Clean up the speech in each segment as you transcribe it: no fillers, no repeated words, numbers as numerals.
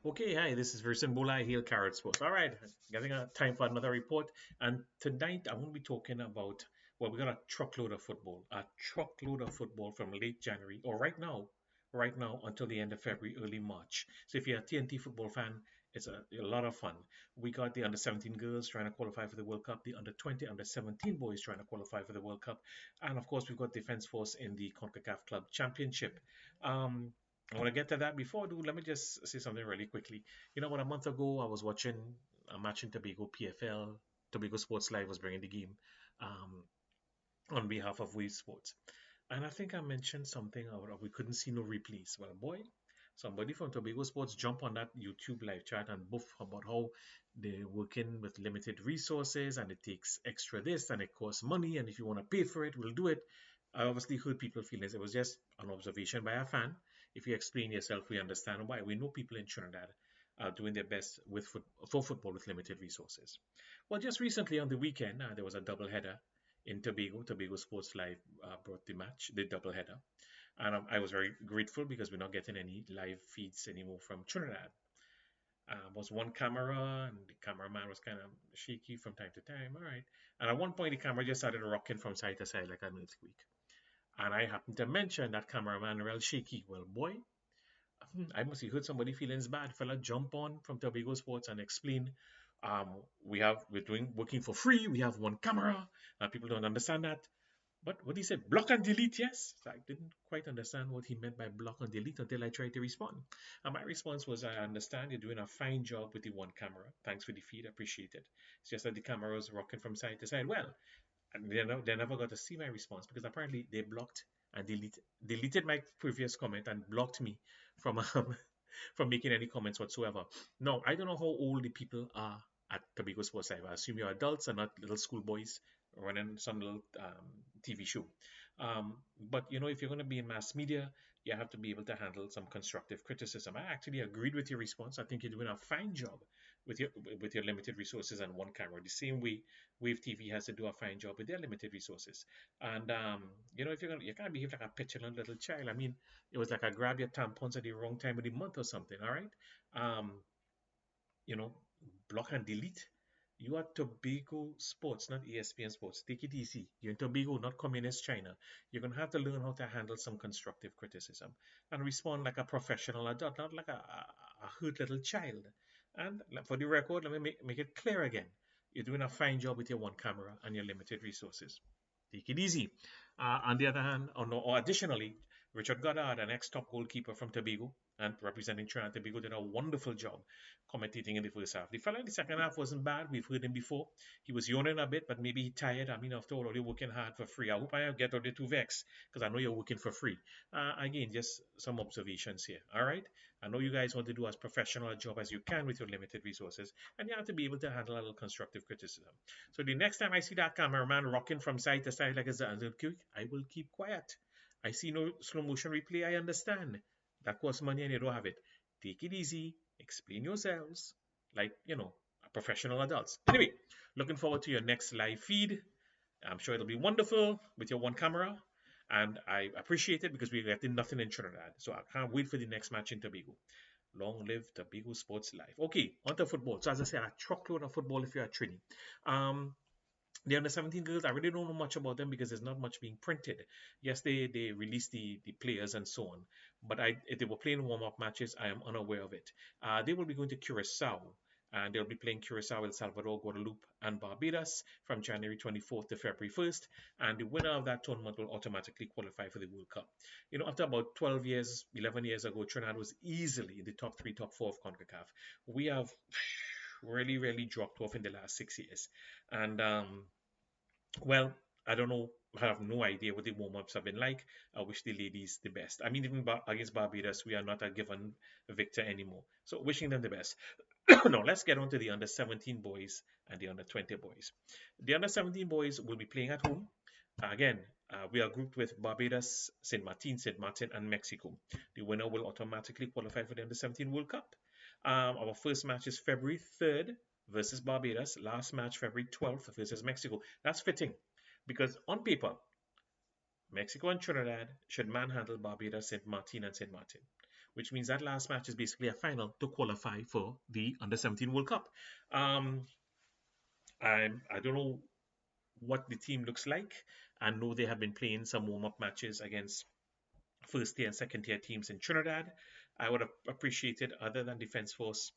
Okay, hi, this is Verson Bula here, Carib-Sport. All right, getting a time for another report. And tonight I'm going to be talking about, well, we got a truckload of football from late January, or right now until the end of February, early March. So if you're a TNT football fan, it's a lot of fun. We got the under 17 girls trying to qualify for the World Cup, the under 20, under 17 boys trying to qualify for the World Cup, and of course, we've got Defense Force in the CONCACAF Club Championship. Um, I want to get to that. Before I do, let me just say something really quickly. You know what? A month ago, I was watching a match in Tobago PFL. Tobago Sports Live was bringing the game on behalf of Wave Sports. And I think I mentioned something about we couldn't see no replays. Well, boy, somebody from Tobago Sports jumped on that YouTube live chat and buff about how they're working with limited resources and it takes extra this and it costs money. And if you want to pay for it, we'll do it. I obviously heard people feel this. It was just an observation by a fan. If you explain yourself, we understand why. We know people in Trinidad are doing their best for football with limited resources. Well, just recently on the weekend, there was a double header in Tobago. Tobago Sports Live brought the double header. And I was very grateful because we're not getting any live feeds anymore from Trinidad. Was one camera, and the cameraman was kind of shaky from time to time. All right. And at one point, the camera just started rocking from side to side like an earthquake. And I happened to mention that cameraman real shaky. Well, boy, I must have heard somebody feelings bad. Fella jump on from Tobago Sports and explain, we're doing working for free. We have one camera, and people don't understand that. But what he said, block and delete, yes. So I didn't quite understand what he meant by block and delete until I tried to respond. And my response was, I understand you're doing a fine job with the one camera. Thanks for the feed, appreciate it. It's just that the camera was rocking from side to side. Well, and they never got to see my response because apparently they blocked and deleted my previous comment and blocked me from from making any comments whatsoever. No, I don't know how old the people are at Tobago Sports Live. I assume you're adults and not little schoolboys running some little TV show. But you know, if you're going to be in mass media, you have to be able to handle some constructive criticism. I actually agreed with your response. I think you're doing a fine job with your limited resources and one camera. The same way Wave TV has to do a fine job with their limited resources. And you know, if you can't behave like a petulant little child. I mean, it was like I grab your tampons at the wrong time of the month or something. All right, um, you know, block and delete. You are Tobago Sports, not ESPN Sports. Take it easy. You're in Tobago, not communist China. You're going to have to learn how to handle some constructive criticism and respond like a professional adult, not like a hurt little child. And for the record, let me make it clear again. You're doing a fine job with your one camera and your limited resources. Take it easy. On the other hand, or additionally, Richard Goddard, an ex-top goalkeeper from Tobago and representing Trinidad and Tobago, did a wonderful job commentating in the first half. The fella in the second half wasn't bad. We've heard him before. He was yawning a bit, but maybe he tired. I mean, after all, you're working hard for free. I hope I get out there too vexed because I know you're working for free. Again, just some observations here. All right. I know you guys want to do as professional a job as you can with your limited resources, and you have to be able to handle a little constructive criticism. So the next time I see that cameraman rocking from side to side like a Zanzibar, I will keep quiet. I see no slow motion replay. I understand. That costs money and you don't have it. Take it easy. Explain yourselves like, professional adults. Anyway, looking forward to your next live feed. I'm sure it'll be wonderful with your one camera. And I appreciate it because we're getting nothing in Trinidad. So I can't wait for the next match in Tobago. Long live Tobago Sports Live. Okay, on to football. So as I said, a truckload of football if you're at Trini. The under 17 girls, I really don't know much about them because there's not much being printed. Yes, they released the players and so on, but if they were playing warm up matches, I am unaware of it. They will be going to Curacao, and they'll be playing Curacao, El Salvador, Guadeloupe, and Barbados from January 24th to February 1st. And the winner of that tournament will automatically qualify for the World Cup. You know, after about 12 years, 11 years ago, Trinidad was easily in the top 3, top 4 of CONCACAF. We have really, really dropped off in the last 6 years. And well, I don't know. I have no idea what the warm-ups have been like. I wish the ladies the best. I mean, even against Barbados, we are not a given victor anymore. So wishing them the best. Now, let's get on to the under 17 boys and the under 20 boys. The under 17 boys will be playing at home. Again, we are grouped with Barbados, St. Martin, and Mexico. The winner will automatically qualify for the under 17 World Cup. Our first match is February 3rd versus Barbados. Last match, February 12th versus Mexico. That's fitting because on paper, Mexico and Trinidad should manhandle Barbados, St. Martin, and St. Martin. which means that last match is basically a final to qualify for the Under 17 World Cup. Um, I don't know what the team looks like. I know they have been playing some warm up matches against first tier and second tier teams in Trinidad. I would have appreciated, other than Defense Force,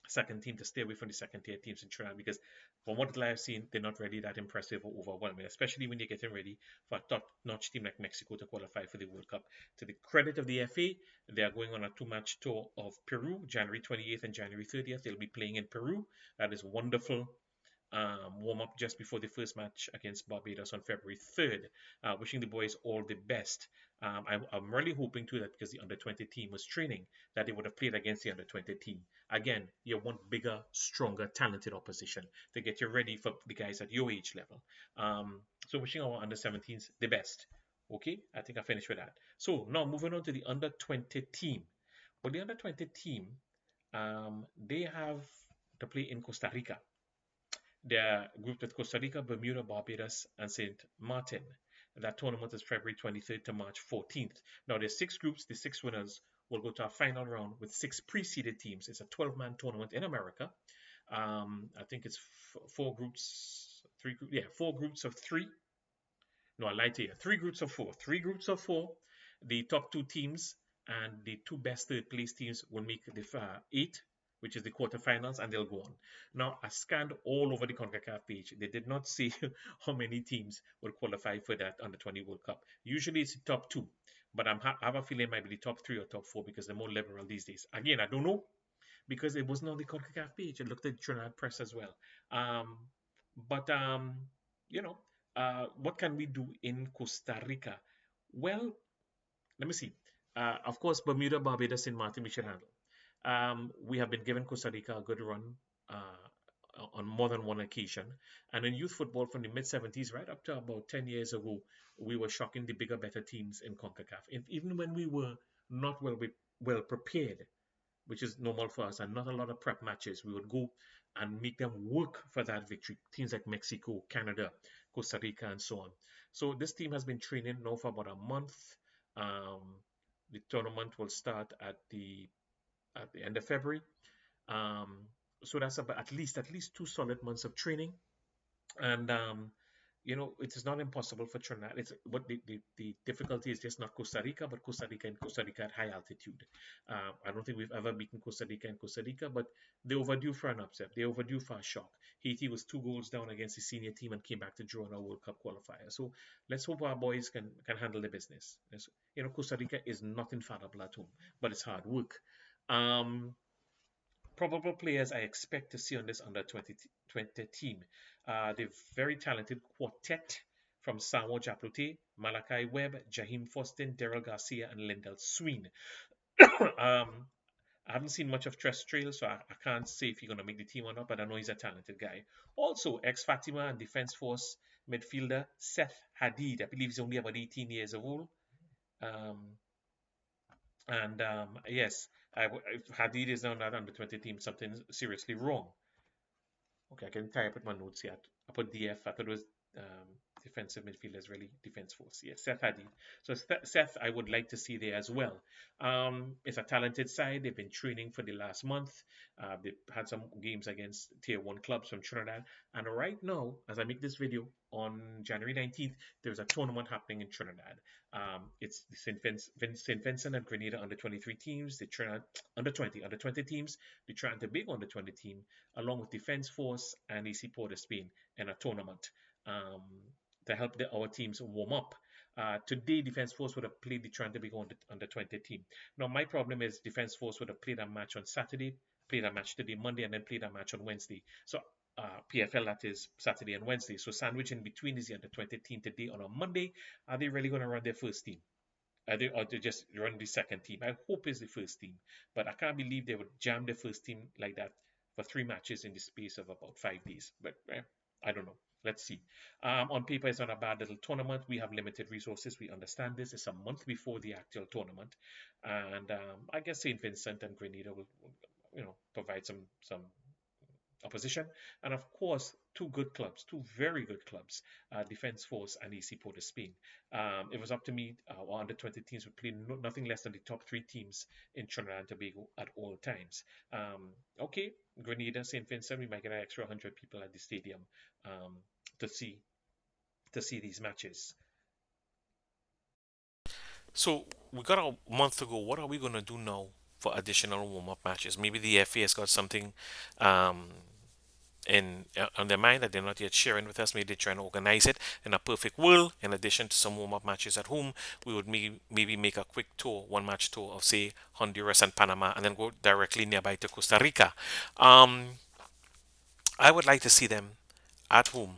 second team to stay away from the second tier teams in Trinidad because from what I've seen, they're not really that impressive or overwhelming, especially when you're getting ready for a top-notch team like Mexico to qualify for the World Cup. To the credit of the FA, they are going on a two-match tour of Peru, January 28th and January 30th. They'll be playing in Peru. That is wonderful. Warm up just before the first match against Barbados on February 3rd. Wishing the boys all the best. I'm really hoping too that because the under 20 team was training, that they would have played against the under 20 team. Again, you want bigger, stronger, talented opposition to get you ready for the guys at your age level. So wishing our under 17s the best. Okay, I think I finished with that. So now moving on to the under 20 team. Well, the under 20 team, they have to play in Costa Rica. They are grouped with Costa Rica, Bermuda, Barbados, and St. Martin. That tournament is February 23rd to March 14th. Now, there's six groups. The six winners will go to a final round with six pre-seeded teams. It's a 12-man tournament in America. I think it's four groups, four groups of three. No, I lied to you. Three groups of four. Three groups of four. The top two teams and the two best third place teams will make the eight, which is the quarterfinals, and they'll go on. Now, I scanned all over the CONCACAF page. They did not say how many teams will qualify for that under 20 World Cup. Usually it's the top two, but I have a feeling it might be the top three or top four because they're more liberal these days. Again, I don't know because it wasn't on the CONCACAF page. I looked at Trinidad Press as well. But you know, what can we do in Costa Rica? Well, let me see. Of course, Bermuda, Barbados, and Martin we should handle. We have been given Costa Rica a good run on more than one occasion. And in youth football from the mid-70s right up to about 10 years ago, we were shocking the bigger, better teams in CONCACAF. Even when we were not well prepared, which is normal for us, and not a lot of prep matches, we would go and make them work for that victory. Teams like Mexico, Canada, Costa Rica, and so on. So this team has been training now for about a month. The tournament will start at the end of February. So that's about at least 2 solid months of training, and it is not impossible for Trinidad. It's what the difficulty is just not Costa Rica, but Costa Rica and Costa Rica at high altitude. I don't think we've ever beaten Costa Rica and Costa Rica, but they're overdue for an upset. They're overdue for a shock. Haiti was 2 goals down against the senior team and came back to draw in a World Cup qualifier. So let's hope our boys can handle the business. Costa Rica is not infallible at home, but it's hard work. Probable players I expect to see on this under 20 team. The very talented quartet from Samuel Japlote, Malachi Webb, Jaheim Fostin, Daryl Garcia, and Lindell Sween. I haven't seen much of Trestrail, so I can't say if he's going to make the team or not, but I know he's a talented guy. Also, ex-Fatima and Defense Force midfielder Seth Hadid. I believe he's only about 18 years old. Yes, if Hadid is not under 20 team, something's seriously wrong. Okay, I can tie up with my notes here. I put DF. I thought it was defensive midfielders, really defense force. Yes, Seth Hadid. So Seth, I would like to see there as well. It's a talented side. They've been training for the last month. They've had some games against Tier 1 clubs from Trinidad. And right now, as I make this video, on January 19th, there's a tournament happening in Trinidad. It's the St. Vincent and Grenada under 23 teams, the Trinidad under 20 teams, the Trinidad and Tobago under 20 team, along with Defense Force and AC Port of Spain in a tournament to help our teams warm up. Today, Defense Force would have played the Trinidad and Tobago under 20 team. Now, my problem is Defense Force would have played a match on Saturday, played a match today, Monday, and then played a match on Wednesday. So PFL, that is Saturday and Wednesday. So sandwich in between is the under 20 team today on a Monday. Are they really going to run their first team? Or they just run the second team? I hope it's the first team, but I can't believe they would jam the first team like that for 3 matches in the space of about 5 days. But I don't know. Let's see. On paper, it's not a bad little tournament. We have limited resources. We understand this. It's a month before the actual tournament, and I guess St. Vincent and Grenada will provide some opposition. And of course, two good clubs, two very good clubs, Defence Force and AC Port of Spain. It was up to me. Our under 20 teams would play nothing less than the top three teams in Trinidad and Tobago at all times. Okay, Grenada, St. Vincent, we might get an extra 100 people at the stadium um, to see these matches. So we got a month to go. What are we gonna do now for additional warm-up matches? Maybe the FA has got something um, in on their mind that they're not yet sharing with us. Maybe they try and organize it in a perfect world. In addition to some warm-up matches at home, we would maybe make a quick tour, one match tour of say Honduras and Panama, and then go directly nearby to Costa Rica. Um, I would like to see them at home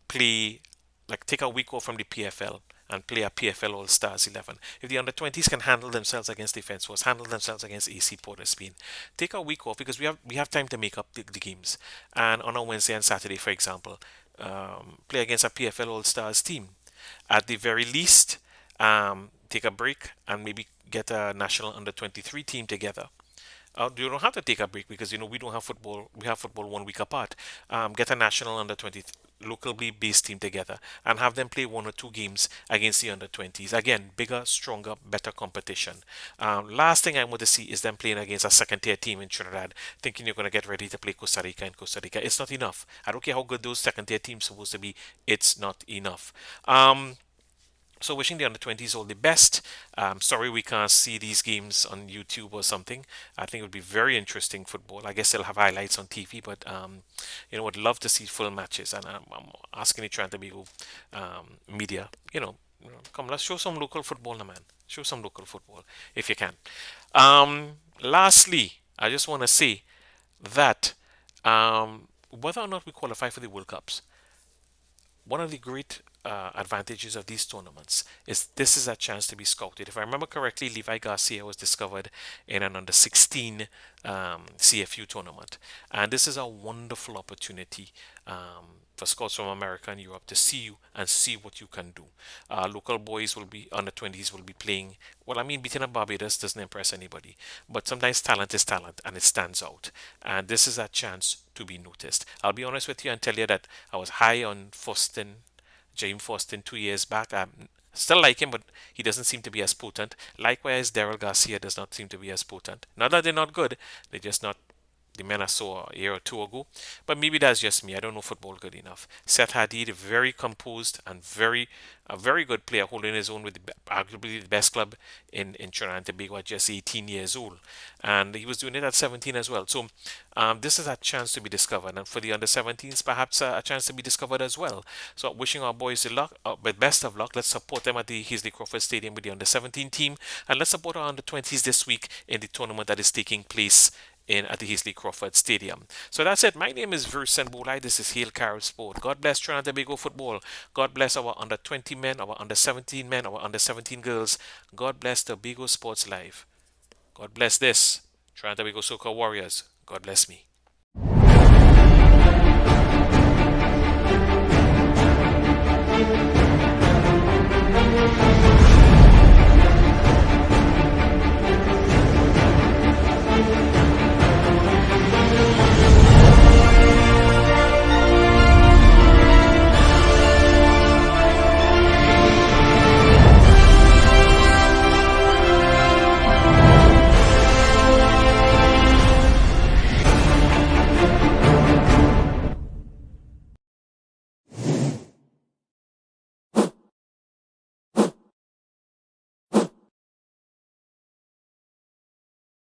play, like take a week off from the PFL and play a PFL All Stars 11. If the under 20s can handle themselves against Defence Force, handle themselves against AC Port of Spain, take a week off because we have time to make up the games. And on a Wednesday and Saturday, for example, play against a PFL All Stars team. At the very least, take a break and maybe get a national under 23 team together. You don't have to take a break because we don't have football. We have football one week apart. Get a national under 20 locally based team together and have them play one or two games against the under 20s. Again, bigger, stronger, better competition. Last thing I want to see is them playing against a second tier team in Trinidad, thinking you're going to get ready to play Costa Rica in Costa Rica. It's not enough. I don't care how good those second tier teams are supposed to be. It's not enough. So wishing the under 20s all the best. Sorry we can't see these games on YouTube or something. I think it would be very interesting football. I guess they'll have highlights on TV, but would love to see full matches. And I'm asking the Trying to be media, come let's show some local football, now, man. Show some local football if you can. Lastly, I just want to say that whether or not we qualify for the World Cups, one of the great advantages of these tournaments is this is a chance to be scouted. If I remember correctly, Levi Garcia was discovered in an under 16 CFU tournament, and this is a wonderful opportunity for scouts from America and Europe to see you and see what you can do. Local boys will be under 20s will be playing. Well, I mean, beating up Barbados doesn't impress anybody, but sometimes talent is talent and it stands out. And this is a chance to be noticed. I'll be honest with you and tell you that I was high on Foston, James Foston 2 years back. I still like him, but he doesn't seem to be as potent. Likewise, Daryl Garcia does not seem to be as potent. Not that they're not good, they're just not the men I saw a year or two ago. But maybe that's just me. I don't know football good enough. Seth Hadid, very composed and a very good player, holding his own with arguably the best club in Trinidad and Tobago at just 18 years old. And he was doing it at 17 as well. So this is a chance to be discovered. And for the under 17s, perhaps a chance to be discovered as well. So wishing our boys the luck, but best of luck. Let's support them at the Heasley Crawford Stadium with the under 17 team. And let's support our under 20s this week in the tournament that is taking place at the Heasley Crawford Stadium. So that's it. My name is Versen Bulai. This is Hail Carib-Sport. God bless Trinidad and Tobago football. God bless our under 20 men, our under 17 men, our under 17 girls. God bless Tobago Sports Live. God bless this. Trinidad and Tobago Soccer Warriors. God bless me.